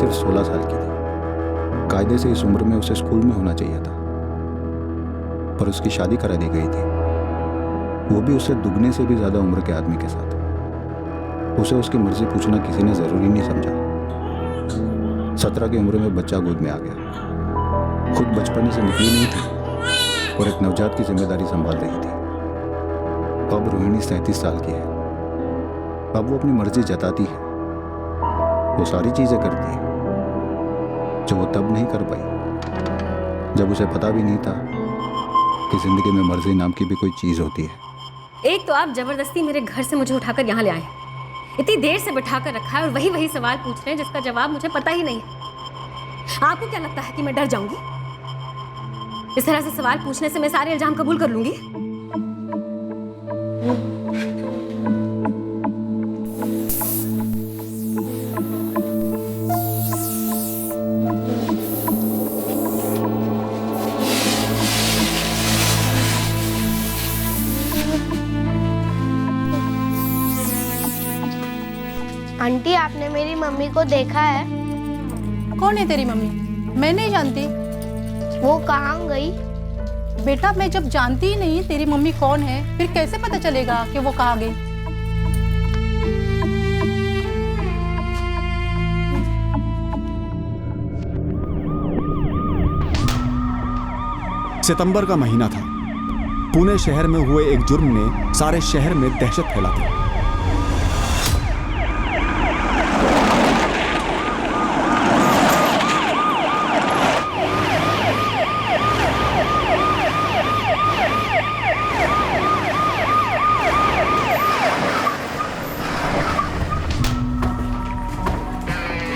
सिर्फ 16 साल की थी। कायदे से इस उम्र में उसे स्कूल में होना चाहिए था, पर उसकी शादी करा दी गई थी, वो भी उससे दुगने से भी ज्यादा उम्र के आदमी के साथ। उसे उसकी मर्जी पूछना किसी ने जरूरी नहीं समझा। 17 की उम्र में बच्चा गोद में आ गया। खुद बचपन से निकली नहीं थी और एक नवजात की जिम्मेदारी संभाल रही थी। अब रोहिणी 37 साल की है। अब वो अपनी मर्जी जताती है, वो सारी चीजें करती है जो वो तब नहीं कर पाई, जब उसे पता भी नहीं था कि जिंदगी में मर्जी नाम की भी कोई चीज होती है। एक तो आप जबरदस्ती मेरे घर से मुझे उठाकर यहाँ ले आए, इतनी देर से बैठाकर रखा है और वही सवाल पूछ रहे हैं जिसका जवाब मुझे पता ही नहीं है। आपको क्या लगता है कि मैं डर जाऊंगी? इस तरह से सवाल पूछने से मैं सारे इल्जाम कबूल कर लूंगी? आंटी, आपने मेरी मम्मी को देखा है? कौन है तेरी मम्मी? मैं नहीं जानती। वो कहाँ गई? बेटा, मैं जब जानती ही नहीं तेरी मम्मी कौन है, फिर कैसे पता चलेगा कि वो कहाँ गई? सितंबर का महीना था। पुणे शहर में हुए एक जुर्म ने सारे शहर में दहशत फैला दी।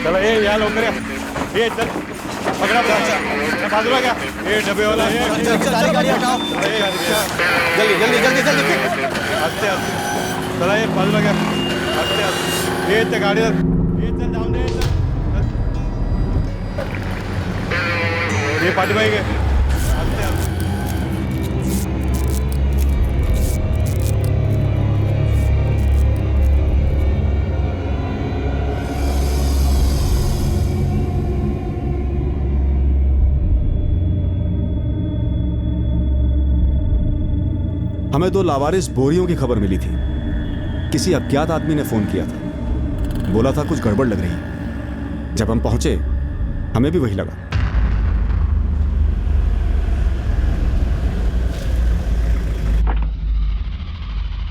चलो ये यहाँ लोग ये चल पकड़ा बाजूला क्या ये डब्बे वाला सारी गाड़ी हटाओ, जल्दी जल्दी जल्दी जल्दी। आस्ते आस्ते चला ये बाजूला क्या आस्ते आस्ते ये इतने गाड़ी ये चल जाओ दे ये पार्टी भाई के आस्ते आस्ते। हमें 2 लावारिस बोरियों की खबर मिली थी। किसी अज्ञात आदमी ने फोन किया था, बोला था कुछ गड़बड़ लग रही है। जब हम पहुंचे हमें भी वही लगा।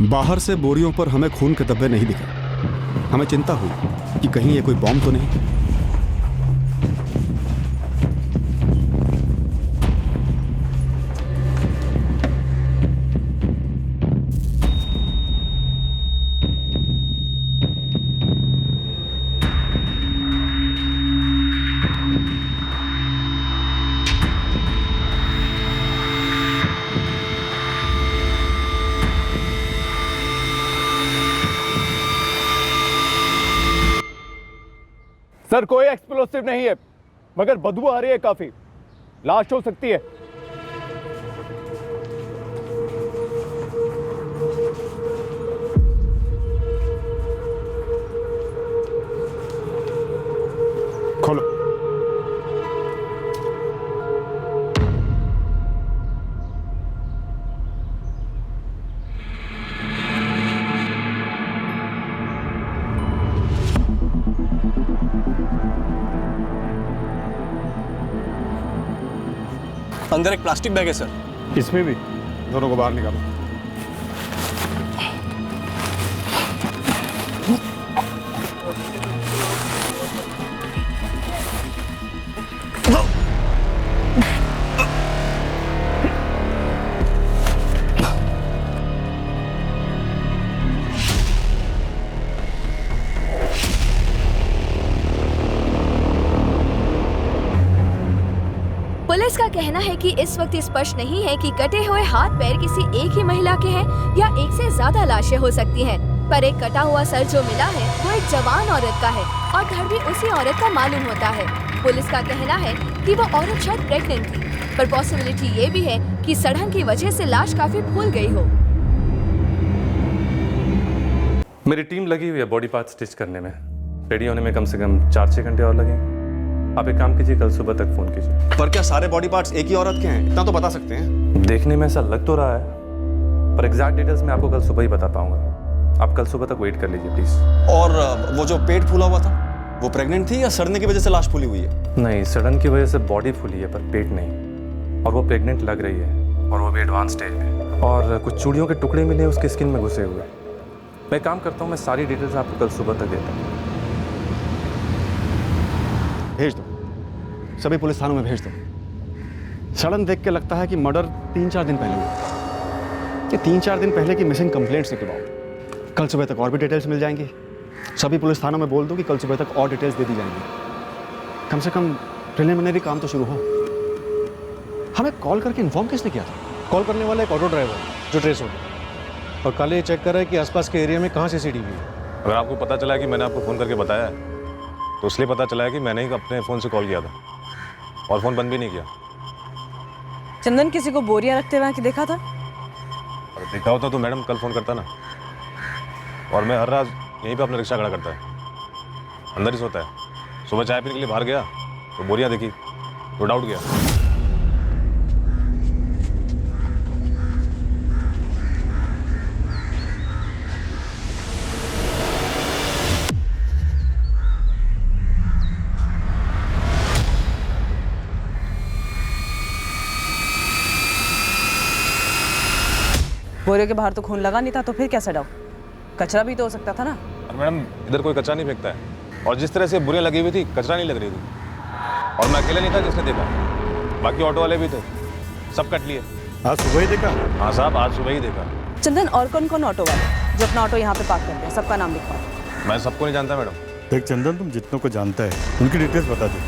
बाहर से बोरियों पर हमें खून के धब्बे नहीं दिखे। हमें चिंता हुई कि कहीं ये कोई बॉम्ब तो नहीं। सर कोई एक्सप्लोसिव नहीं है, मगर बदबू आ रही है काफी। लाश हो सकती है। खोलो। अंदर एक प्लास्टिक बैग है सर। इसमें भी। दोनों को बाहर निकालो। पुलिस का कहना है कि इस वक्त स्पष्ट नहीं है कि कटे हुए हाथ पैर किसी एक ही महिला के हैं या एक से ज्यादा लाशें हो सकती हैं। पर एक कटा हुआ सर जो मिला है वो एक जवान औरत का है और धड़ भी उसी औरत का मालूम होता है। पुलिस का कहना है कि वो औरत शायद प्रेग्नेंट थी, पर पॉसिबिलिटी ये भी है कि सड़न की वजह से लाश काफी फूल गई हो। मेरी टीम लगी हुई है बॉडी पार्ट स्टिच करने में। रेडी होने में कम से कम 4-6 घंटे और लगेंगे। आप एक काम कीजिए, कल सुबह तक फोन कीजिए। पर क्या सारे बॉडी पार्ट्स एक ही औरत के हैं? इतना तो बता सकते हैं। देखने में ऐसा लग तो रहा है, पर एग्जैक्ट डिटेल्स मैं आपको कल सुबह ही बता पाऊंगा। आप कल सुबह तक वेट कर लीजिए प्लीज। और वो जो पेट फूला हुआ था, वो प्रेग्नेंट थी या सड़ने की वजह से लाश फूली हुई है? नहीं, सडन की वजह से बॉडी फूली है पर पेट नहीं, और वो प्रेग्नेंट लग रही है, और वो भी एडवांस स्टेज में। और कुछ चूड़ियों के टुकड़े मिले उसके स्किन में घुसे हुए। मैं काम करता हूँ, मैं सारी डिटेल्स आपको कल सुबह तक देता हूँ। भेज दो, सभी पुलिस थानों में भेज दो। सड़न देख के लगता है कि मर्डर 3-4 दिन पहले हुआ। ये 3-4 दिन पहले की मिसिंग कंप्लेंट्स निकलवाओ। कल सुबह तक और भी डिटेल्स मिल जाएंगी। सभी पुलिस थानों में बोल दो कि कल सुबह तक और डिटेल्स दे दी जाएंगी। कम से कम प्रिलिमिनरी काम तो शुरू हो। हमें कॉल करके इन्फॉर्म किसने किया था? कॉल करने वाला एक ऑटो ड्राइवर जो ट्रेस हो गया, और कल ये चेक कर रहा है कि आसपास के एरिया में कहाँ CCTV है। अगर आपको पता चला है कि मैंने आपको फ़ोन करके बताया है, तो इसलिए पता चला है कि मैंने ही अपने फ़ोन से कॉल किया था और फ़ोन बंद भी नहीं किया। चंदन किसी को बोरियां रखते हुए देखा था? अगर देखा होता तो मैडम कल फ़ोन करता ना। और मैं हर रात यहीं पे अपना रिक्शा खड़ा करता है, अंदर ही सोता है। सुबह चाय पीने के लिए बाहर गया तो बोरियां देखी तो डाउट गया। बोरियों के बाहर तो खून लगा नहीं था, तो फिर कैसा डाउट? कचरा भी तो हो सकता था ना। और मैडम इधर कोई कचरा नहीं फेंकता है, और जिस तरह से बोरियां लगी हुई थी कचरा नहीं लग रही थी। और मैं अकेला नहीं था जिसने देखा, बाकी ऑटो वाले भी थे, सब कट लिए। आज सुबह ही देखा? हाँ साहब, आज सुबह ही देखा। चंदन, और कौन कौन ऑटो वाले जो अपना ऑटो यहाँ पे पार्क करते हैं, सबका नाम लिखवाओ। मैं सबको नहीं जानता मैडम। देख चंदन, तुम जितनों को जानता है उनकी डिटेल्स बता दे,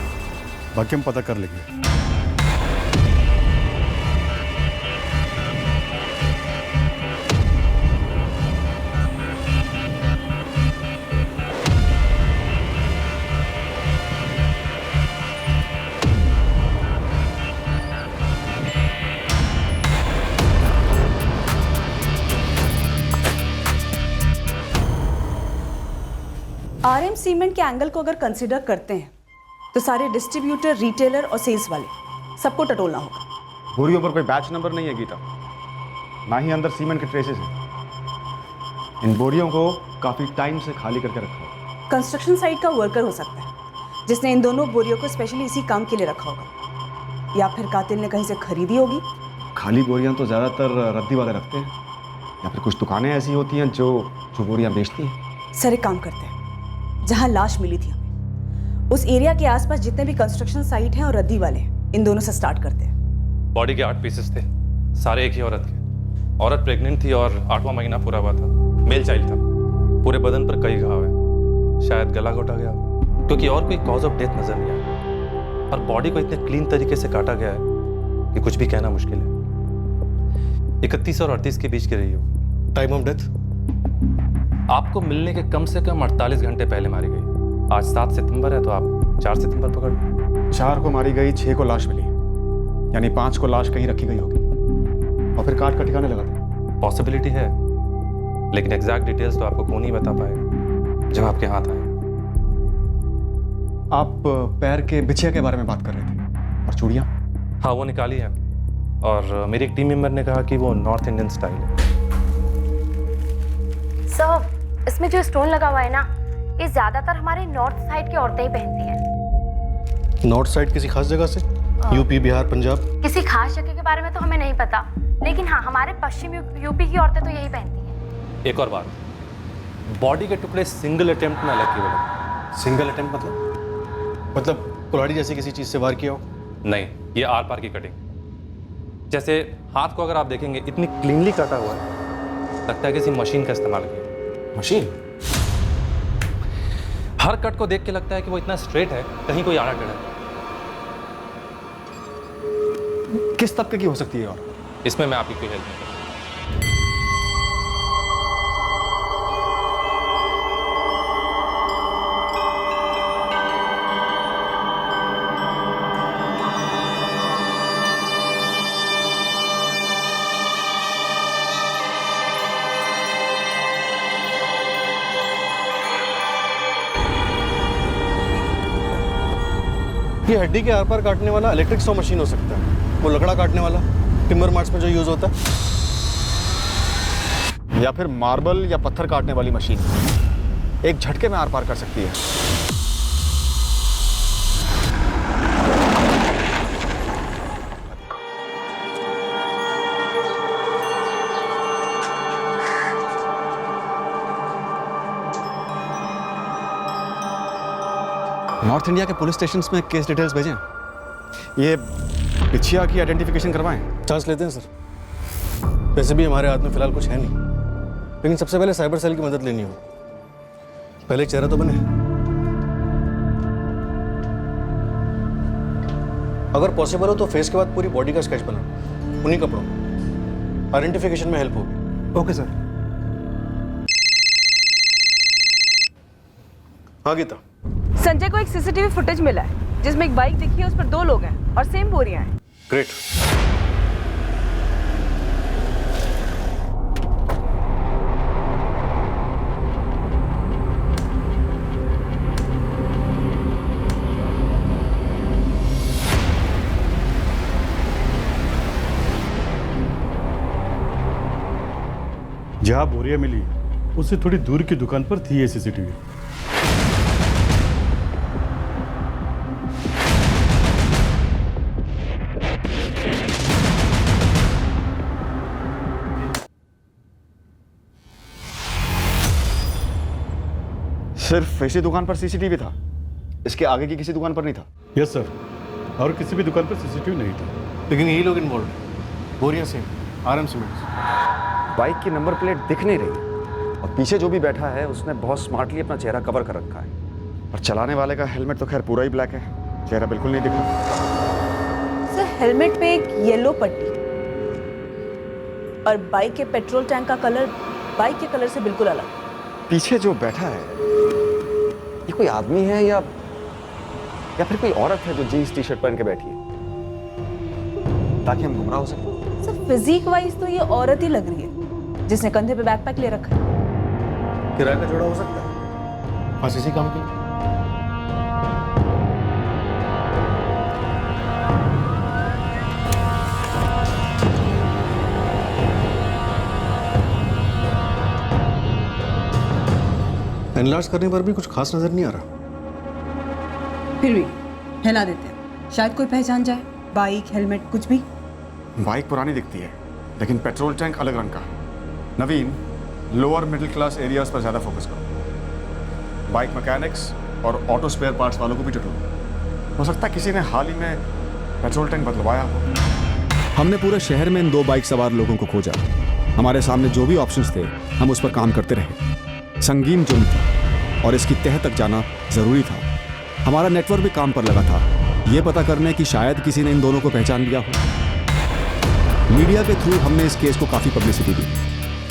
बाकी हम पता कर लेंगे। RM सीमेंट के एंगल को अगर कंसिडर करते हैं तो सारे डिस्ट्रीब्यूटर, रिटेलर और सेल्स वाले सबको टटोलना होगा। बोरियों पर कोई बैच नंबर नहीं है गीता, ना ही अंदर सीमेंट के ट्रेसेस हैं। इन बोरियों को काफ़ी टाइम से खाली करके रखा हो। कंस्ट्रक्शन साइट का वर्कर हो सकता है जिसने इन दोनों बोरियों को स्पेशली इसी काम के लिए रखा होगा, या फिर कातिल ने कहीं से खरीदी होगी। खाली बोरियां तो ज़्यादातर रद्दी वाले रखते हैं, या फिर कुछ दुकानें ऐसी होती हैं जो बोरियां बेचती हैं। सर एक काम करते हैं, जहां लाश मिली थी हमें उस एरिया के आसपास जितने भी कंस्ट्रक्शन साइट हैं और रद्दी वाले, इन दोनों से स्टार्ट करते हैं। बॉडी के 8 पीसेस थे, सारे एक ही औरत के। औरत प्रेग्नेंट थी और 8वां महीना पूरा हुआ था। मेल चाइल्ड था। पूरे बदन पर कई घाव है, शायद गला घोटा गया होगा, क्योंकि और कोई कॉज ऑफ डेथ नजर नहीं आया। और बॉडी को इतने क्लीन तरीके से काटा गया है कि कुछ भी कहना मुश्किल है। 31 और 38 के बीच की रही हो। टाइम ऑफ डेथ आपको मिलने के कम से कम 48 घंटे पहले मारी गई। आज 7 सितंबर है, तो आप 4 सितंबर पकड़ लो। 4 को मारी गई, 6 को लाश मिली, यानी 5 को लाश कहीं रखी गई होगी और फिर काट कर ठिकाने लगा दिया। पॉसिबिलिटी है, लेकिन एग्जैक्ट डिटेल्स तो आपको कौन ही बता पाएगा जब आपके हाथ आए। आप पैर के बिछिया के बारे में बात कर रहे थे, और चूड़ियाँ? हाँ, वो निकाली है, और मेरे एक टीम मेंबर ने कहा कि वो नॉर्थ इंडियन स्टाइल है। सर, इसमें जो स्टोन लगा हुआ है ना, ये ज्यादातर हमारे नॉर्थ साइड की औरतें ही पहनती हैं। नॉर्थ साइड किसी खास जगह से? यूपी, बिहार, पंजाब? किसी खास जगह के बारे में तो हमें नहीं पता, लेकिन हाँ, हमारे पश्चिम यूपी की औरतें तो यही पहनती हैं। एक और बात, बॉडी के टुकड़े सिंगल अटेम्प्ट में अलग किए गए। सिंगल अटेम्प्ट मतलब कुल्हाड़ी जैसी किसी चीज से वार किया हो? नहीं, ये आर पार की कटिंग। जैसे हाथ को अगर आप देखेंगे, इतनी क्लीनली काटा हुआ है, लगता है किसी मशीन का इस्तेमाल किया। मशीन? हर कट को देख के लगता है कि वो इतना स्ट्रेट है, कहीं कोई आड़ा टेढ़ा है। किस तबके की हो सकती है? और इसमें मैं आपकी कोई हेल्प नहीं करूँ। ये हड्डी के आर पार काटने वाला इलेक्ट्रिक सॉ मशीन हो सकता है, वो लकड़ा काटने वाला टिम्बर मार्ट्स में जो यूज होता है, या फिर मार्बल या पत्थर काटने वाली मशीन एक झटके में आर पार कर सकती है। नॉर्थ इंडिया के पुलिस स्टेशन में केस डिटेल्स भेजें। ये पिछिया की आइडेंटिफिकेशन करवाएं। चांस लेते हैं सर। वैसे भी हमारे हाथ में फिलहाल कुछ है नहीं, लेकिन सबसे पहले साइबर सेल की मदद लेनी हो। पहले एक चेहरा तो बने। अगर पॉसिबल हो तो फेस के बाद पूरी बॉडी का स्केच बना, उन्हीं कपड़ों में। आइडेंटिफिकेशन में हेल्प होगी। Okay sir. हाँ गीता। संजय को एक सीसीटीवी फुटेज मिला है जिसमें एक बाइक दिखी है, उस पर 2 लोग हैं और सेम बोरियां हैं। ग्रेट। जहां बोरिया मिली उससे थोड़ी दूर की दुकान पर थी ये सीसीटीवी। सिर्फ इसी दुकान पर सीसीटीवी था, इसके आगे की किसी दुकान पर नहीं था? यस सर, और किसी भी दुकान पर सीसीटीवी नहीं था। लेकिन यही लोग इन्वॉल्व, बोरिया सिंह, RM सीमेंट्स। बाइक की नंबर प्लेट दिख नहीं रही और पीछे जो भी बैठा है उसने बहुत स्मार्टली अपना चेहरा कवर कर रखा है। और चलाने वाले का हेलमेट तो खैर पूरा ही ब्लैक है, चेहरा बिल्कुल नहीं दिख रहा। सर हेलमेट पे एक येलो पट्टी और बाइक के पेट्रोल टैंक का कलर बाइक के कलर से बिल्कुल अलग। पीछे जो बैठा है ये कोई आदमी है या फिर कोई औरत है जो जीन्स टी शर्ट पहन के बैठी है, ताकि हम गुमराह हो सकें। सर फिजिक वाइज तो ये औरत ही लग रही है जिसने कंधे पे बैकपैक ले रखा है। किराए का जोड़ा हो सकता है, बस इसी काम के लिए। एनलार्ज करने पर भी कुछ खास नजर नहीं आ रहा। फिर भी हिला देते हैं, शायद कोई पहचान जाए। बाइक, हेलमेट, कुछ भी। बाइक पुरानी दिखती है, लेकिन पेट्रोल टैंक अलग रंग का। नवीन, लोअर मिडिल क्लास एरियाज पर ज्यादा फोकस करो। बाइक मैकेनिक्स और ऑटो स्पेयर पार्ट्स वालों को भी जुटो। हो सकता है किसी ने हाल ही में पेट्रोल टैंक बदलवाया हो। हमने पूरे शहर में इन 2 बाइक सवार लोगों को खोजा। हमारे सामने जो भी ऑप्शंस थे हम उस पर काम करते रहे। संगीन जुर्म था और इसकी तह तक जाना जरूरी था। हमारा नेटवर्क भी काम पर लगा था, ये पता करने कि शायद किसी ने इन दोनों को पहचान लिया हो। मीडिया के थ्रू हमने इस केस को काफी पब्लिसिटी दी।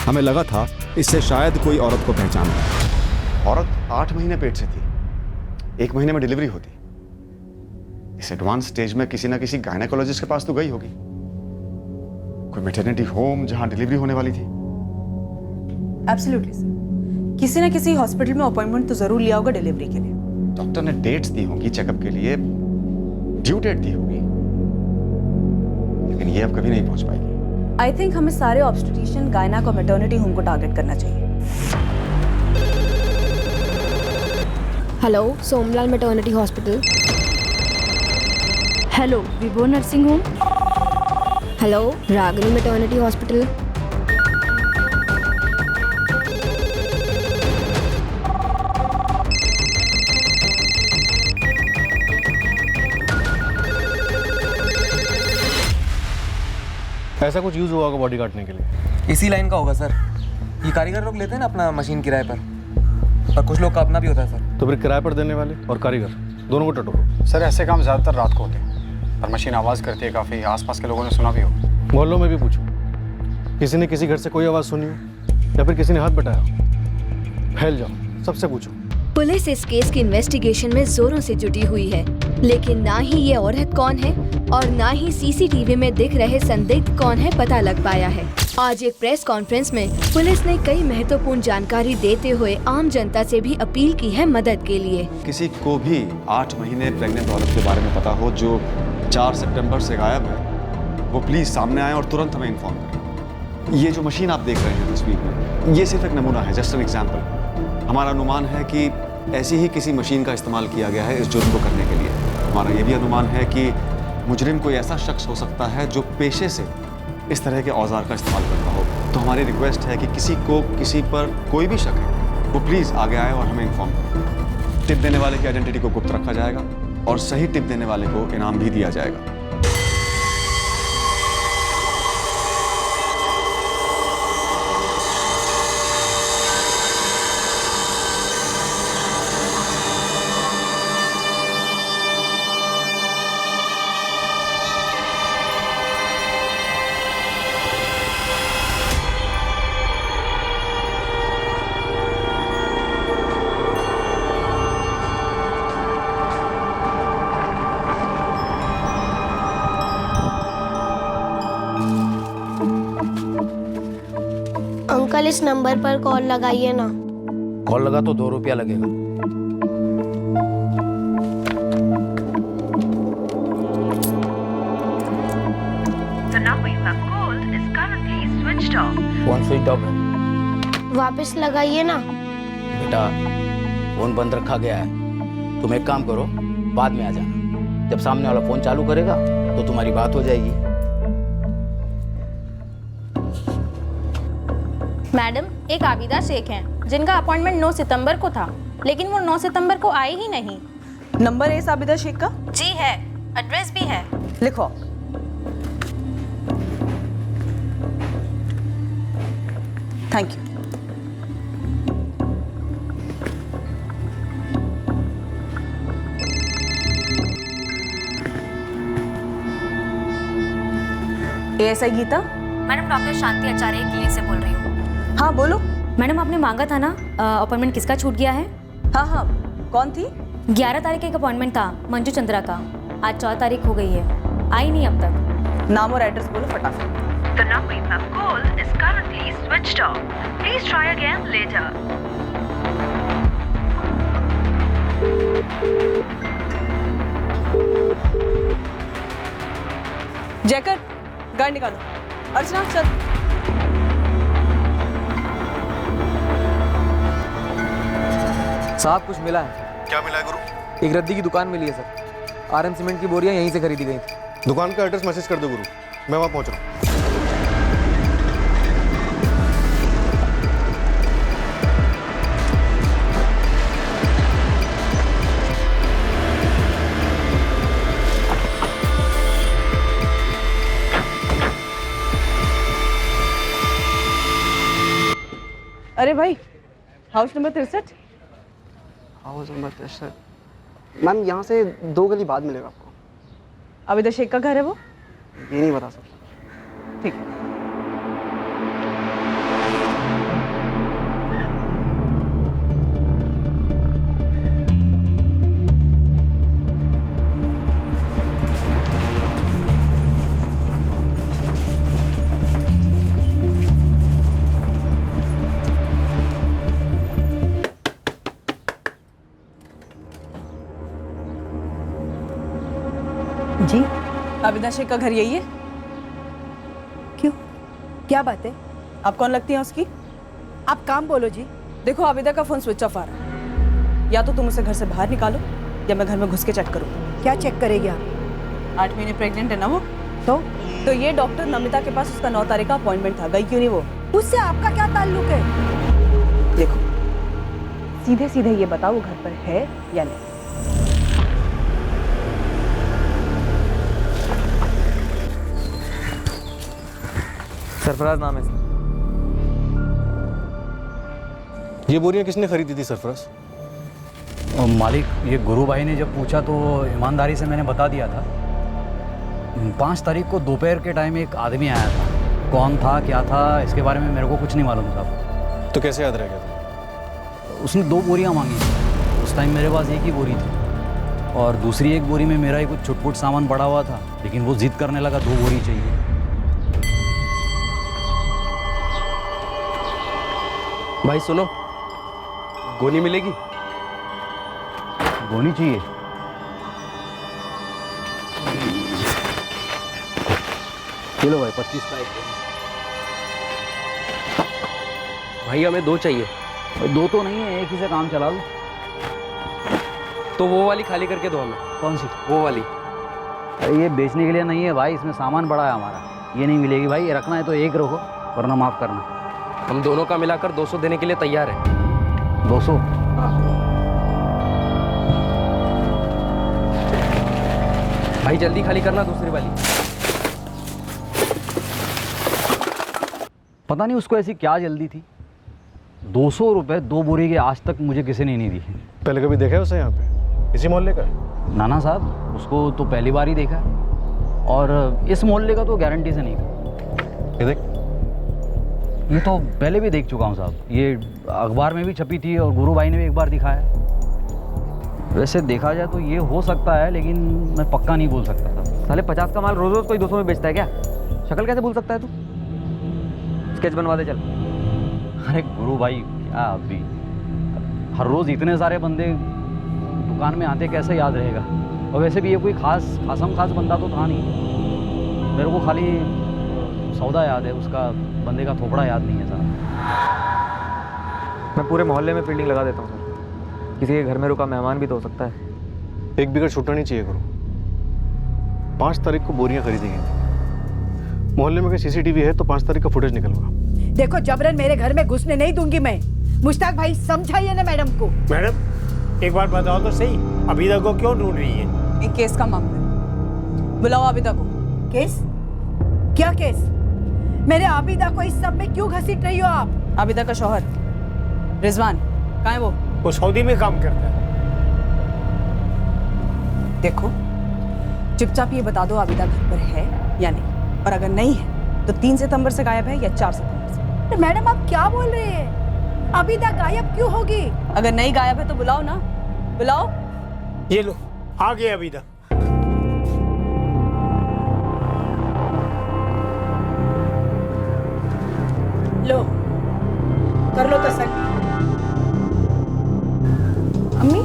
हमें लगा था इससे शायद कोई औरत को पहचान ले। औरत 8 महीने पेट से थी, 1 महीने में डिलीवरी होती। इस एडवांस स्टेज में किसी ना किसी गायनेकोलॉजिस्ट के पास तो गई होगी, कोई मैटरनिटी होम जहां डिलीवरी होने वाली थी। एब्सोल्युटली सर, किसी ना किसी हॉस्पिटल में अपॉइंटमेंट तो जरूर लिया होगा डिलीवरी के लिए। डॉक्टर ने डेट्स दी होंगी चेकअप के लिए, ड्यू डेट दी होगी, लेकिन ये अब कभी नहीं पहुंच पाएगी। आई थिंक हमें सारे ऑब्स्टेट्रिशियन, गायनेक और मैटरनिटी होम को टारगेट करना चाहिए। Hello, Somlal maternity hospital. Hello, विभो नर्सिंग होम। हेलो, रागनी मैटरनिटी हॉस्पिटल। ऐसा कुछ यूज हुआ होगा बॉडी काटने के लिए? इसी लाइन का होगा सर। ये कारीगर लोग लेते हैं ना अपना मशीन किराए पर, और कुछ लोग का अपना भी होता है सर। तो फिर किराए पर देने वाले और कारीगर दोनों को टटोरो। सर ऐसे काम ज़्यादातर रात को होते हैं और मशीन आवाज़ करती है काफ़ी, आसपास के लोगों ने सुना भी हो। मोहल्लों में भी पूछो, किसी ने किसी घर से कोई आवाज़ सुनी हो या फिर किसी ने हाथ बटाया हो? फैल जाओ, सबसे पूछो। पुलिस इस केस की इन्वेस्टिगेशन में जोरों से जुटी हुई है, लेकिन ना ही ये औरत कौन है और ना ही सीसीटीवी में दिख रहे संदिग्ध कौन है पता लग पाया है। आज एक प्रेस कॉन्फ्रेंस में पुलिस ने कई महत्वपूर्ण जानकारी देते हुए आम जनता से भी अपील की है मदद के लिए। किसी को भी 8 महीने प्रेग्नेंट औरत के बारे में पता हो जो 4 सितंबर से गायब है, वो प्लीज सामने आए और तुरंत हमें इन्फॉर्म करें। ये जो मशीन आप देख रहे हैं तस्वीर में, ये सिर्फ एक नमूना है, जस्ट एन एग्जाम्पल। हमारा अनुमान है कि ऐसी ही किसी मशीन का इस्तेमाल किया गया है इस जुर्म को करने के लिए। हमारा ये भी अनुमान है कि मुजरिम कोई ऐसा शख्स हो सकता है जो पेशे से इस तरह के औजार का इस्तेमाल करता हो। तो हमारी रिक्वेस्ट है कि किसी को किसी पर कोई भी शक है वो प्लीज़ आगे आए और हमें इन्फॉर्म करें। टिप देने वाले की आइडेंटिटी को गुप्त रखा जाएगा और सही टिप देने वाले को इनाम भी दिया जाएगा। अंकल इस नंबर पर कॉल लगाइए ना। कॉल लगा तो 2 रुपया लगेगा। फोन स्विच ऑफ है। वापस लगाइए ना। बेटा फोन बंद रखा गया है, तुम एक काम करो, बाद में आ जाना। जब सामने वाला फोन चालू करेगा तो तुम्हारी बात हो जाएगी। मैडम, एक आबिदा शेख हैं जिनका अपॉइंटमेंट 9 सितंबर को था, लेकिन वो 9 सितंबर को आए ही नहीं। नंबर है इस आबिदा शेख का? जी है, एड्रेस भी है। लिखो। Thank you. ASI Geeta. Madam, doctor Shanti Acharya clinic से बोल रही हूँ। हाँ बोलो। मैडम, आपने मांगा था ना अपॉइंटमेंट, किसका छूट गया है? हाँ हाँ, कौन थी? 11 तारीख का एक अपॉइंटमेंट था मंजू चंद्रा का, आज 4 तारीख हो गई है, आई नहीं अब तक। नाम और एड्रेस बोलो फटाफट। The number you have called is currently switched off. Please try again later. Jayakar, गाड़ी निकालो। अर्चना चल। साहब कुछ मिला है। क्या मिला है गुरु? एक रद्दी की दुकान मिली है सर। आरएम सीमेंट की बोरियां यहीं से खरीदी गई थी। दुकान का एड्रेस मैसेज कर दो गुरु, मैं वहाँ पहुँच रहा हूँ। अरे भाई, house number 63। House number 63 ma'am, यहाँ से 2 गली बाद मिलेगा आपको। आबिदा शेख का घर है वो? ये नहीं बता सकता। ठीक है। जी, आबिदा शेख का घर यही है? क्यों, क्या बात है? आप कौन लगती हैं उसकी? आप काम बोलो जी। देखो, आबिदा का फोन स्विच ऑफ आ रहा है। या तो तुम उसे घर से बाहर निकालो या मैं घर में घुस के चेक करूँ। क्या चेक करेगी आप? 8 महीने प्रेग्नेंट है ना वो। तो ये डॉक्टर नमिता के पास उसका 9 तारीख का अपॉइंटमेंट था, गई क्यों नहीं वो? उससे आपका क्या ताल्लुक है? देखो, सीधे सीधे ये बताओ वो घर पर है या नहीं। सरफराज नाम है सर। ये बोरियां किसने खरीदी थी सरफराज? मालिक, ये गुरु भाई ने जब पूछा तो ईमानदारी से मैंने बता दिया था। 5 तारीख को दोपहर के टाइम एक आदमी आया था। कौन था, क्या था, इसके बारे में मेरे को कुछ नहीं मालूम था। तो कैसे याद रह गया था? उसने 2 बोरियां मांगी थी। उस टाइम मेरे पास एक ही बोरी थी और दूसरी एक बोरी में मेरा ही कुछ छुटपुट सामान पड़ा हुआ था, लेकिन वो जिद करने लगा 2 बोरी चाहिए। भाई सुनो, गोली मिलेगी? गोली चाहिए? चलो भाई 25 का एक। भाई हमें 2 चाहिए। भाई 2 तो नहीं है, एक ही से काम चला लो। तो वो वाली खाली करके दो हमें। कौन सी? वो वाली। अरे ये बेचने के लिए नहीं है भाई, इसमें सामान बड़ा है हमारा, ये नहीं मिलेगी भाई। ये रखना है तो एक रखो, वरना माफ़ करना। हम दोनों का मिलाकर 200 देने के लिए तैयार है। 200? भाई जल्दी खाली करना दूसरी वाली। पता नहीं उसको ऐसी क्या जल्दी थी। 200 रुपये 2 बोरी के आज तक मुझे किसी ने नहीं दी। पहले कभी देखा है उसे यहाँ पे, इसी मोहल्ले का? नाना साहब, उसको तो पहली बार ही देखा है, और इस मोहल्ले का तो गारंटी से नहीं। ये देख, ये तो पहले भी देख चुका हूँ साहब, ये अखबार में भी छपी थी और गुरु भाई ने भी एक बार दिखाया। वैसे देखा जाए तो ये हो सकता है, लेकिन मैं पक्का नहीं बोल सकता था। साले 50 का माल रोज रोज कोई 200 में बेचता है क्या? शक्ल कैसे भूल सकता है तू? स्केच बनवा दे चल। अरे गुरु भाई क्या, अभी हर रोज़ इतने सारे बंदे दुकान में आते, कैसे याद रहेगा? और वैसे भी ये कोई खास बंदा तो था नहीं। मेरे को खाली सौदा याद है, उसका बंदे का थोपड़ा याद नहीं है साहब। मैं पूरे मोहल्ले में फील्डिंग लगा देता हूँ सर, किसी के घर में रुका मेहमान भी तो हो सकता है। एक बिगड़ छूटना नहीं चाहिए करो। 5 तारीख को बोरियां खरीदी गई थी। मोहल्ले में कोई सीसीटीवी है तो 5 तारीख का फुटेज निकलवा। देखो जबरन मेरे घर में घुसने नहीं दूंगी मैं। मुश्ताक भाई समझाइए ना मैडम को। मैडम एक बार बताओ तो सही, अबीदा को क्यों ढूंढ रही है? एक केस का मामला, बुलाओ आबिदा को। केस? क्या केस? मेरे आबिदा को इस सब में क्यों घसीट रही हो आप? आबिदा का शौहर रिजवान कहाँ है? वो सऊदी में काम करता है। देखो चुपचाप ये बता दो आबिदा घर पर है या नहीं, और अगर नहीं है तो 3 सितंबर से गायब है या 4 सितंबर से। तो मैडम आप क्या बोल रहे हैं? आबिदा गायब क्यों होगी? अगर नहीं गायब है तो बुलाओ ना, बुलाओ। ये लो आ गए अबीदा। लो कर लो तसल्ली। अम्मी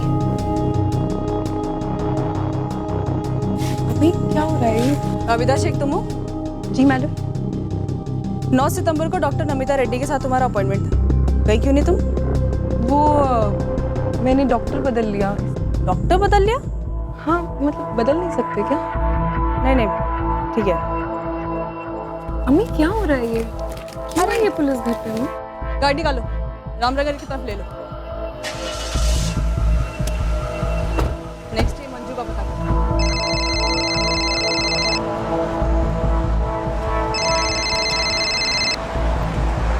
अम्मी क्या हो रहा है? आबिदा शेख तुम हो? जी मैडम। 9 सितंबर को डॉक्टर नमिता रेड्डी के साथ तुम्हारा अपॉइंटमेंट था, गई क्यों नहीं तुम? वो मैंने डॉक्टर बदल लिया। डॉक्टर बदल लिया? हाँ मतलब बदल नहीं सकते क्या? नहीं नहीं ठीक है। अम्मी क्या हो रहा है? ये क्यों है ये पुलिस घर पे? अम्मी गाड़ी निकालो, रामनगर की तरफ ले लो। नेक्स्ट डे मंजू का पता करो।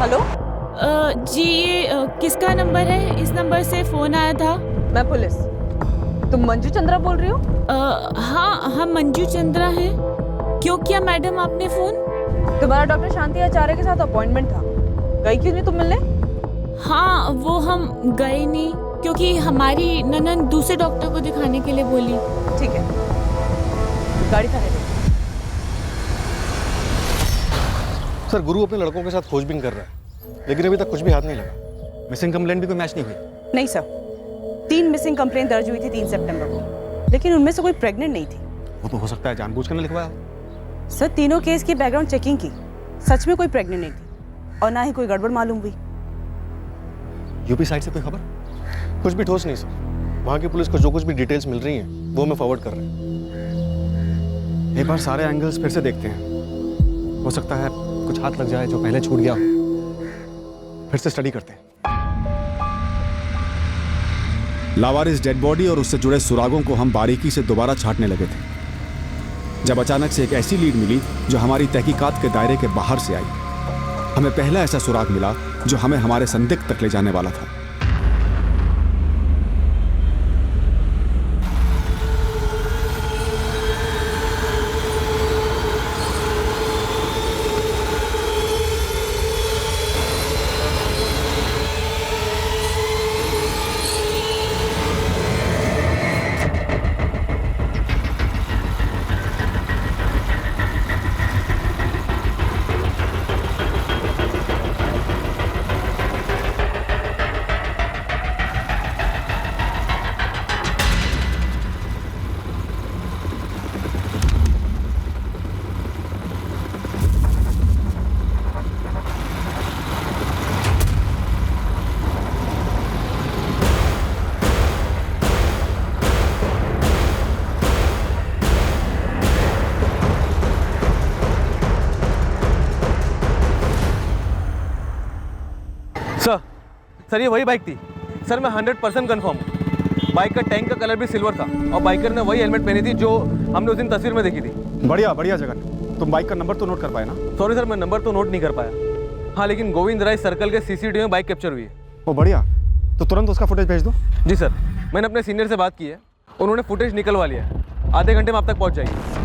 हेलो जी ये किसका नंबर है? इस नंबर से फ़ोन आया था। मैं पुलिस। तुम मंजू चंद्रा बोल रही हो? हाँ हम मंजू चंद्रा हैं। क्यों किया मैडम आपने फ़ोन? तुम्हारा डॉक्टर शांति आचार्य के साथ अपॉइंटमेंट था, गई क्यों नहीं तुम मिलने? हाँ वो हम गए नहीं, क्योंकि हमारी ननद दूसरे डॉक्टर को दिखाने के लिए बोली। ठीक है गाड़ी थाने ले। सर गुरु अपने लड़कों के साथ खोजबीन कर रहा है, लेकिन अभी तक कुछ भी हाथ नहीं लगा। मिसिंग कंप्लेंट भी कोई मैच नहीं हुई। नहीं सर, 3 मिसिंग कंप्लेंट दर्ज हुई थी 3 सितंबर को, लेकिन उनमें से कोई प्रेग्नेंट नहीं थी। वो तो हो सकता है जानबूझकर नहीं लिखवाया। सर तीनों केस की बैकग्राउंड चेकिंग की, सच में कोई प्रेग्नेंट नहीं थी और ना ही कोई गड़बड़ मालूम हुई। यूपी साइड से कोई खबर? कुछ भी ठोस नहीं सर। वहाँ की पुलिस को जो कुछ भी डिटेल्स मिल रही हैं वो मैं फॉरवर्ड कर रहा हूँ। एक बार सारे एंगल्स फिर से देखते हैं, हो सकता है कुछ हाथ लग जाए जो पहले छूट गया हो। फिर से स्टडी करते हैं। लावारिस डेड बॉडी और उससे जुड़े सुरागों को हम बारीकी से दोबारा छांटने लगे थे, जब अचानक से एक ऐसी लीड मिली जो हमारी तहकीकात के दायरे के बाहर से आई। हमें पहला ऐसा सुराग मिला जो हमें हमारे संदिग्ध तक ले जाने वाला था। सर ये वही बाइक थी सर, मैं 100% कन्फर्म हूँ। बाइक का टैंक का कलर भी सिल्वर था और बाइकर ने वही हेलमेट पहनी थी जो हमने उस दिन तस्वीर में देखी थी। बढ़िया बढ़िया जगह। तुम बाइक का नंबर तो नोट कर पाए ना? सॉरी सर, मैं नंबर तो नोट नहीं कर पाया। हाँ, लेकिन गोविंद राय सर्कल के सीसीटीवी में बाइक कैप्चर हुई है। ओ बढ़िया, तो तुरंत उसका फुटेज भेज दो। जी सर, मैंने अपने सीनियर से बात की है, उन्होंने फुटेज निकलवा लिया है। आधे घंटे में आप तक पहुँच जाएगी।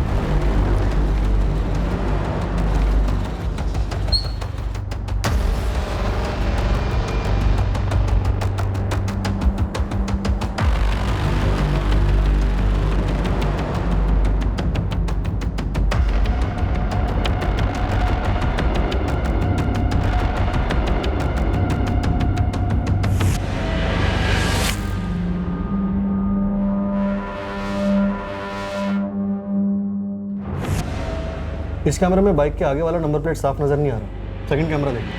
इस कैमरे में बाइक के आगे वाला नंबर प्लेट साफ नजर नहीं आ रहा। सेकंड कैमरा देखिए।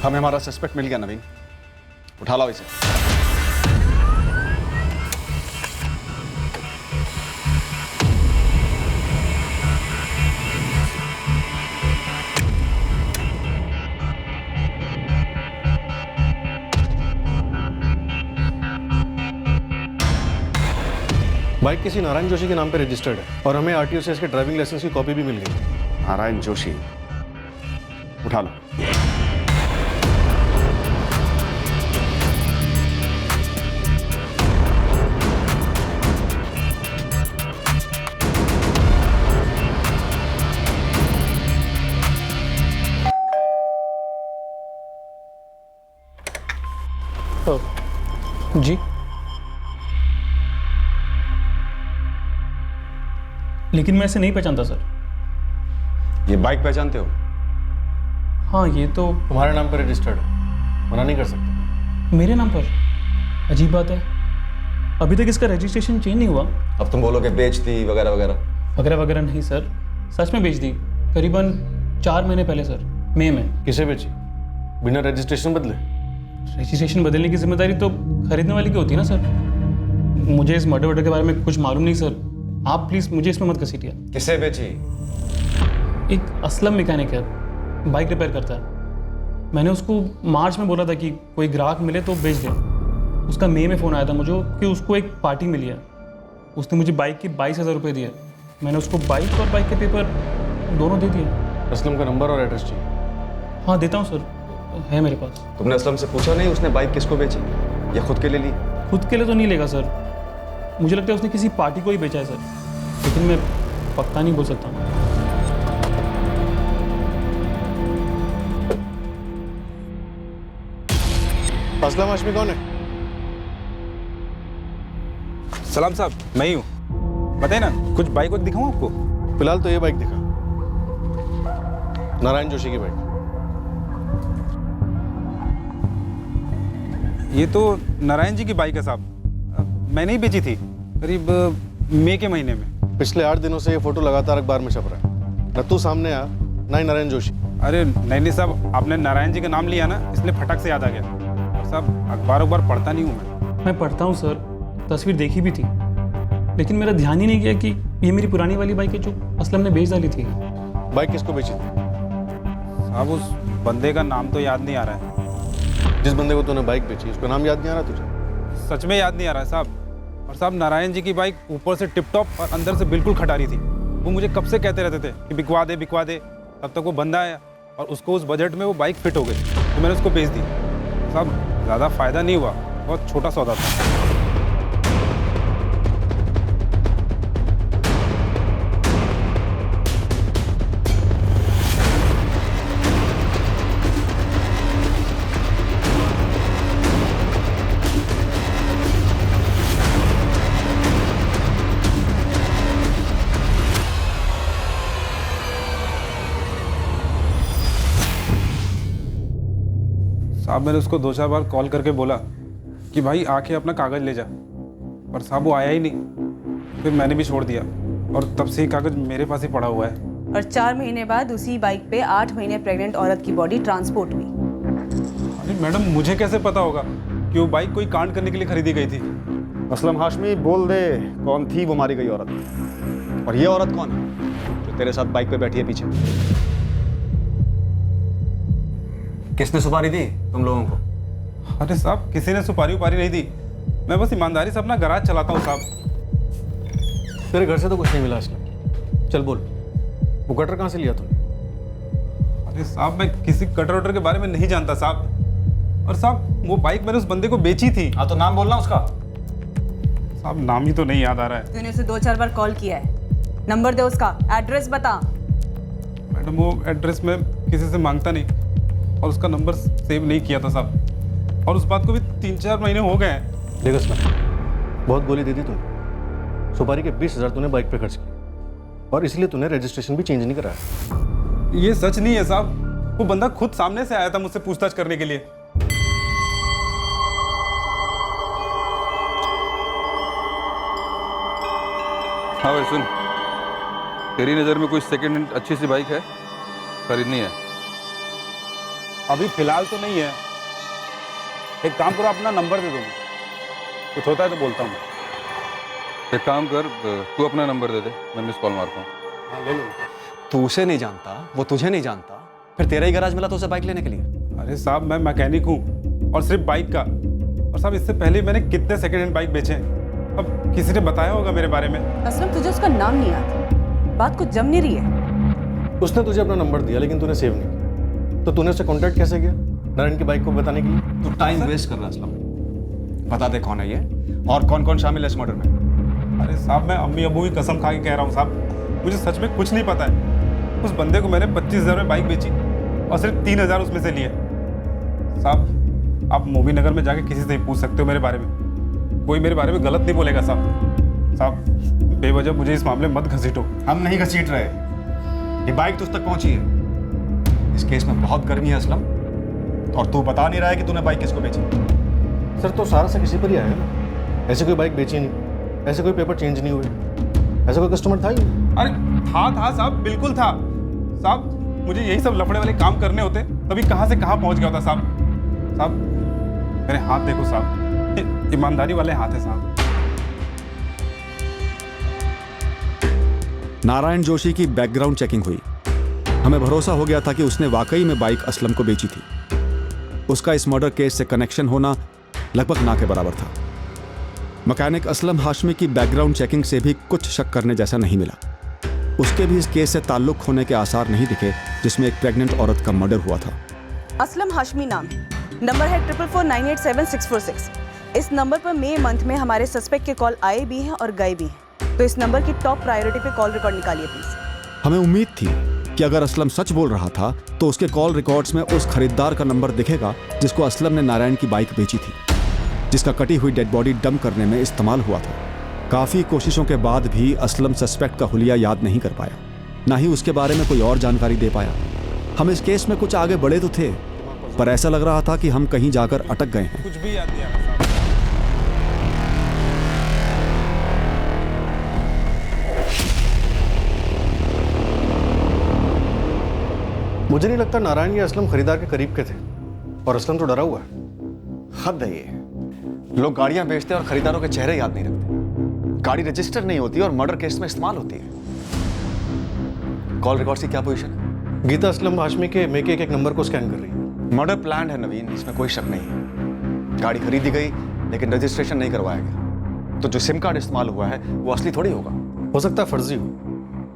हमें हमारा सस्पेक्ट मिल गया नवीन, उठा लाओ इसे। बाइक किसी नारायण जोशी के नाम पे रजिस्टर्ड है और हमें आरटीओ से इसके ड्राइविंग लाइसेंस की कॉपी भी मिल गई। नारायण जोशी, उठा लो। जी, लेकिन मैं इसे नहीं पहचानता सर। ये बाइक पहचानते हो? हाँ, ये तो तुम्हारे नाम पर रजिस्टर्ड है, मना नहीं कर सकते। मेरे नाम पर? अजीब बात है, अभी तक इसका रजिस्ट्रेशन चेंज नहीं हुआ। अब तुम बोलोगे बेच दी वगैरह वगैरह। वगैरह वगैरह नहीं सर, सच में बेच दी, करीबन 4 महीने पहले सर, मई में। किसे बेची? बिना रजिस्ट्रेशन बदले? रजिस्ट्रेशन बदलने की जिम्मेदारी तो खरीदने वाले की होती है ना सर। मुझे इस मर्डर वर्डर के बारे में कुछ मालूम नहीं सर, आप प्लीज़ मुझे इसमें मत घसीटिए। किसे बेची? एक असलम मैकेनिक है, बाइक रिपेयर करता है। मैंने उसको मार्च में बोला था कि कोई ग्राहक मिले तो बेच दे। उसका मई में फ़ोन आया था मुझे कि उसको एक पार्टी मिली है। उसने मुझे बाइक के 22,000 रुपये दिए। मैंने उसको बाइक और बाइक के पेपर दोनों दे दिए। असलम का नंबर और एड्रेस चाहिए? हाँ देता हूँ सर, है मेरे पास। तुमने असलम से पूछा नहीं उसने बाइक किसको बेची या खुद के लिए ली? खुद के लिए तो नहीं लेगा सर, मुझे लगता है उसने किसी पार्टी को ही बेचा है सर, लेकिन मैं पक्का नहीं बोल सकता। असलम हाशमी कौन है? सलाम साहब, मैं ही हूँ। बताइए ना, कुछ बाइक वाइक दिखाऊँ आपको? फिलहाल तो ये बाइक दिखा, नारायण जोशी की बाइक। ये तो नारायण जी की बाइक है साहब, मैंने ही बेची थी करीब मई के महीने में। पिछले 8 दिनों से ये फोटो लगातार अखबार में छप रहा है, न तू सामने आ ना ही नारायण जोशी। अरे नहीं साहब, आपने नारायण जी का नाम लिया ना, इसलिए फटक से याद आ गया। और साहब अखबार पढ़ता नहीं हूँ मैं पढ़ता हूँ सर, तस्वीर देखी भी थी, लेकिन मेरा ध्यान ही नहीं गया कि ये मेरी पुरानी वाली बाइक है जो असलम ने बेच डाली थी। बाइक किसको बेची थी? साहब उस बंदे का नाम तो याद नहीं आ रहा है। जिस बंदे को तूने बाइक बेची उसका नाम याद नहीं आ रहा तुझे? सच में याद नहीं आ रहा है साहब। और साहब नारायण जी की बाइक ऊपर से टिप टॉप और अंदर से बिल्कुल खटारी थी। वो मुझे कब से कहते रहते थे कि बिकवा दे बिकवा दे, तब तक वो बंदा आया और उसको उस बजट में वो बाइक फिट हो गई, तो मैंने उसको बेच दी। साहब ज़्यादा फ़ायदा नहीं हुआ, बहुत छोटा सौदा था। साहब मैंने उसको 2-4 बार कॉल करके बोला कि भाई आके अपना कागज़ ले जा, पर साहब वो आया ही नहीं। फिर मैंने भी छोड़ दिया और तब से ही कागज़ मेरे पास ही पड़ा हुआ है। और 4 महीने बाद उसी बाइक पे 8 महीने प्रेग्नेंट औरत की बॉडी ट्रांसपोर्ट हुई। अरे मैडम मुझे कैसे पता होगा कि वो बाइक कोई कांड करने के लिए खरीदी गई थी? असलम हाशमी, बोल दे कौन थी वो मारी गई औरत, और ये औरत कौन है जो तेरे साथ बाइक पे बैठी है पीछे? किसने सुपारी दी तुम लोगों को? अरे साहब, किसी ने सुपारी उपारी नहीं दी। मैं बस ईमानदारी से अपना गराज चलाता हूँ साहब। तेरे घर से तो कुछ नहीं मिला असलम। चल बोल, वो कटर कहाँ से लिया तूने? अरे साहब, मैं किसी कटर वटर के बारे में नहीं जानता साहब। और साहब, वो बाइक मैंने उस बंदे को बेची थी। हाँ तो नाम बोलना उसका। साहब नाम ही तो नहीं याद आ रहा है। तूने उसे 2-4 बार कॉल किया है, नंबर दे उसका, एड्रेस बता। मैडम वो एड्रेस मैं किसी से मांगता नहीं और उसका नंबर सेव नहीं किया था साहब, और उस बात को भी 3-4 महीने हो गए हैं। देख असलम, बहुत गोली दे दी तूने। सुपारी के 20,000 तूने बाइक पे खर्च किए और इसलिए तूने रजिस्ट्रेशन भी चेंज नहीं कराया। ये सच नहीं है साहब। वो बंदा खुद सामने से आया था मुझसे पूछताछ करने के लिए। हाँ भाई सुन, तेरी नज़र में कोई सेकेंड हैंड अच्छी सी बाइक है, खरीदनी है? अभी फिलहाल तो नहीं है। एक काम करो, अपना नंबर दे दो, कुछ होता है तो बोलता हूँ। एक काम कर, तू अपना नंबर दे दे, मैं मिस कॉल मारता हूँ। हाँ ले लो। तू उसे नहीं जानता, वो तुझे नहीं जानता, फिर तेरा ही गैराज मिला तो उसे बाइक लेने के लिए? अरे साहब, मैं मैकेनिक हूँ और सिर्फ बाइक का। और साहब इससे पहले मैंने कितने सेकेंड हैंड बाइक बेचे हैं। अब किसी ने बताया होगा मेरे बारे में। असलम, तुझे उसका नाम नहीं आता, बात कुछ जम नहीं रही है। उसने तुझे अपना नंबर दिया लेकिन तूने सेव नहीं किया, तो तूने उससे कांटेक्ट कैसे किया नारायण की बाइक को बताने के लिए? तू टाइम वेस्ट कर रहा है असलम। बता दे कौन है ये और कौन कौन शामिल है इस मर्डर में? अरे साहब, मैं अम्मी अबू की कसम खा के कह रहा हूँ साहब, मुझे सच में कुछ नहीं पता है। उस बंदे को मैंने 25,000 में बाइक बेची और सिर्फ 3,000 उसमें से लिए। साहब आप मोबी नगर में जाके किसी से ही पूछ सकते हो मेरे बारे में, कोई मेरे बारे में गलत नहीं बोलेगा साहब। साहब बेवजह मुझे इस मामले में मत घसीटो। हम नहीं घसीट रहे, ये बाइक तुझ तक पहुंची है। इस केस में बहुत गर्मी है असलम, और तू बता नहीं रहा है कि तूने बाइक किसको बेची। सर तो सारा से किसी पर ही आया ना, ऐसे कोई बाइक बेची नहीं, ऐसे कोई पेपर चेंज नहीं हुए, ऐसा कोई कस्टमर था ही नहीं। अरे था साहब, बिल्कुल था साहब। मुझे यही सब लफड़े वाले काम करने होते तभी कहाँ से कहाँ पहुँच गया होता साहब। साहब मेरे हाथ देखो साहब, ईमानदारी वाले हाथ है साहब। नारायण जोशी की बैकग्राउंड चेकिंग हुई। हमें भरोसा हो गया था कि उसने वाकई में बाइक असलम को बेची थी। उसका इस मर्डर केस से कनेक्शन होना लगभग ना के बराबर था। मैकेनिक असलम हाशमी की बैकग्राउंड चेकिंग से भी कुछ शक करने जैसा नहीं मिला। उसके भी इस केस से ताल्लुक होने के आसार नहीं दिखे जिसमें एक प्रेग्नेंट औरत का मर्डर हुआ था। असलम हाशमी नाम है, नंबर है 444987646। इस नंबर पर मई मंथ में हमारे सस्पेक्ट के कॉल आए भी हैं और गए भी हैं, तो इस नंबर की टॉप प्रायोरिटी पे कॉल रिकॉर्ड निकालिए प्लीज। हमें उम्मीद थी कि अगर असलम सच बोल रहा था तो उसके कॉल रिकॉर्ड्स में उस खरीदार का नंबर दिखेगा जिसको असलम ने नारायण की बाइक बेची थी, जिसका कटी हुई डेड बॉडी डंप करने में इस्तेमाल हुआ था। काफ़ी कोशिशों के बाद भी असलम सस्पेक्ट का हुलिया याद नहीं कर पाया, ना ही उसके बारे में कोई और जानकारी दे पाया। हम इस केस में कुछ आगे बढ़े तो थे, पर ऐसा लग रहा था कि हम कहीं जाकर अटक गए हैं। कुछ भी याद नहीं आ रहा। मुझे नहीं लगता नारायण या असलम खरीदार के करीब के थे, और असलम तो डरा हुआ है। हद है ये, लोग गाड़ियां बेचते हैं और खरीदारों के चेहरे याद नहीं रखते। गाड़ी रजिस्टर नहीं होती और मर्डर केस में इस्तेमाल होती है। कॉल रिकॉर्ड्स की क्या पोजीशन है? गीता असलम हाशमी के मेक के एक नंबर को स्कैन कर रही है। मर्डर प्लान है नवीन, इसमें कोई शक नहीं है। गाड़ी खरीदी गई लेकिन रजिस्ट्रेशन नहीं करवाया गया, तो जो सिम कार्ड इस्तेमाल हुआ है वो असली थोड़ी होगा। हो सकता है फर्जी हो,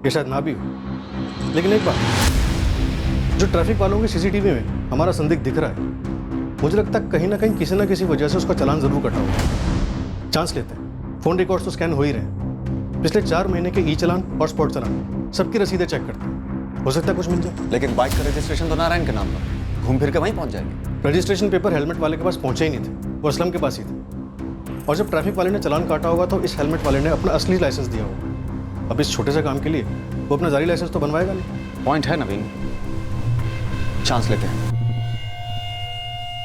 ये शायद ना भी हो। लेकिन एक बात, जो ट्रैफिक वालों की सीसीटीवी में हमारा संदिग्ध दिख रहा है, मुझे लगता है कहीं ना कहीं किसी ना किसी वजह से उसका चालान जरूर कटा होगा। चांस लेते हैं, फोन रिकॉर्ड्स तो स्कैन हो ही रहे हैं। पिछले 4 महीने के ई चालान और स्पॉट चालान सबकी रसीदें चेक करते हैं, हो सकता है कुछ मिल जाए। लेकिन बाइक का रजिस्ट्रेशन तो नारायण के नाम पर, घूम फिर के वहीं पहुंच जाएंगे। रजिस्ट्रेशन पेपर हेलमेट वाले के पास पहुंचे ही नहीं थे, वो असलम के पास ही थे। और जब ट्रैफिक वाले ने चालान काटा होगा तो इस हेलमेट वाले ने अपना असली लाइसेंस दिया होगा। अब इस छोटे से काम के लिए वो अपना जारी लाइसेंस तो बनवाएगा नहीं। पॉइंट है नवीन, चांस लेते हैं।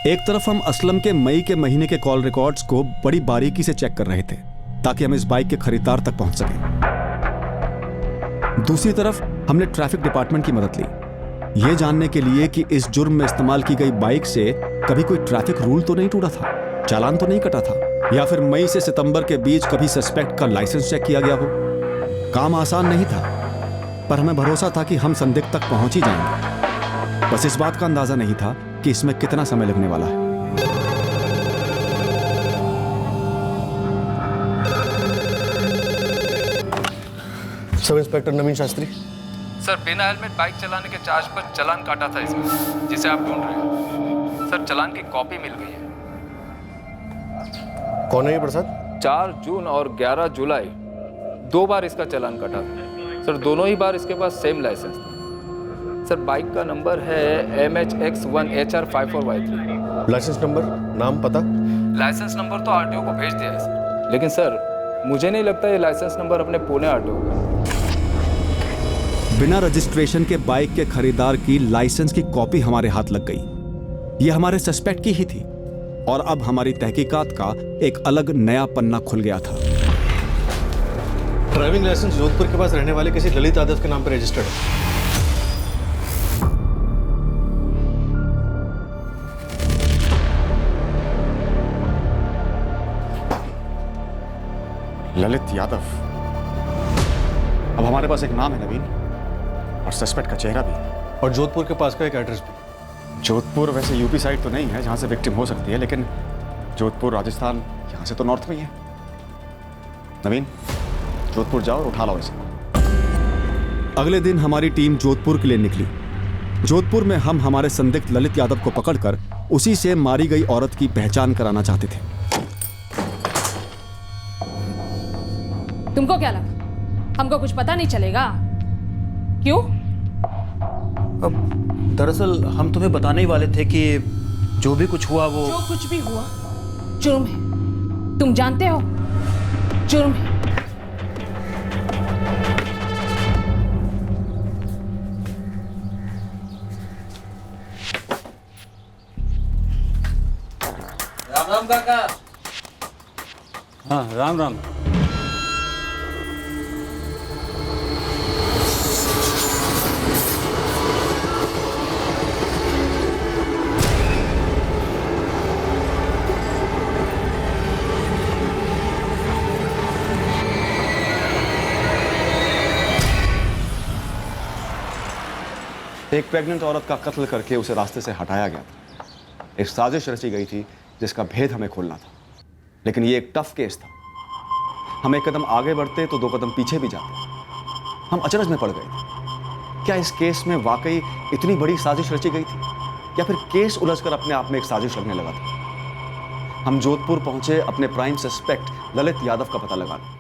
एक तरफ हम असलम के मई के महीने के कॉल रिकॉर्ड्स को बड़ी बारीकी से चेक कर रहे थे ताकि हम इस बाइक के खरीदार तक पहुंच सकें। दूसरी तरफ हमने ट्रैफिक डिपार्टमेंट की मदद ली। ये जानने के लिए कि इस जुर्म में इस्तेमाल की गई बाइक से कभी कोई ट्रैफिक रूल तो नहीं टूटा था, चालान तो नहीं कटा था, या फिर मई से सितंबर के बीच कभी सस्पेक्ट का लाइसेंस चेक किया गया हो। काम आसान नहीं था, पर हमें भरोसा था कि हम संदिग्ध तक पहुंच ही जाएंगे। बस इस बात का अंदाजा नहीं था कि इसमें कितना समय लगने वाला है। सब इंस्पेक्टर नवीन शास्त्री। सर, बिना हेलमेट बाइक चलाने के चार्ज पर चालान काटा था इसमें, जिसे आप ढूंढ रहे हैं। सर, चालान की कॉपी मिल गई है। कौन है ये प्रसाद? 4 जून और 11 जुलाई 2 बार इसका चालान कटा था। सर, दोनों ही बार इसके पास सेम लाइसेंस था। सर, बाइक का नंबर है MHX1HR54Y3। लाइसेंस नंबर, नाम, पता? लाइसेंस नंबर तो आरटीओ को भेज दिया है सर, लेकिन सर मुझे नहीं लगता ये लाइसेंस नंबर अपने पुणे आरटीओ का। बिना रजिस्ट्रेशन के बाइक के खरीदार की लाइसेंस की कॉपी हमारे हाथ लग गई। यह हमारे सस्पेक्ट की ही थी और अब हमारी तहकीकात का एक अलग नया पन्ना खुल गया था। ड्राइविंग लाइसेंस जोधपुर के पास रहने वाले किसी ललित यादव के नाम पर रजिस्टर्ड है। ललित यादव। अब हमारे पास एक नाम है नवीन, और सस्पेक्ट का चेहरा भी, और जोधपुर के पास का एक एड्रेस भी। जोधपुर वैसे यूपी साइड तो नहीं है जहां से विक्टिम हो सकती है, लेकिन जोधपुर राजस्थान यहां से तो नॉर्थ में ही है। नवीन, जोधपुर जाओ और उठा लो इसे। अगले दिन हमारी टीम जोधपुर के लिए निकली। जोधपुर में हम हमारे संदिग्ध ललित यादव को पकड़कर उसी से मारी गई औरत की पहचान कराना चाहते थे। तुमको क्या लगा हमको कुछ पता नहीं चलेगा? क्यों? दरअसल हम तुम्हें बताने ही वाले थे कि जो भी कुछ हुआ वो जो कुछ भी हुआ जुर्म है, तुम जानते हो, जुर्म है। राम राम काका। हाँ, राम राम। एक प्रेग्नेंट औरत का कत्ल करके उसे रास्ते से हटाया गया था। एक साजिश रची गई थी जिसका भेद हमें खोलना था, लेकिन ये एक टफ केस था। हम एक कदम आगे बढ़ते तो 2 कदम पीछे भी जाते। हम अचरज में पड़ गए थे। क्या इस केस में वाकई इतनी बड़ी साजिश रची गई थी, या फिर केस उलझकर अपने आप में एक साजिश लगने लगा था? हम जोधपुर पहुंचे अपने प्राइम सस्पेक्ट ललित यादव का पता लगाने।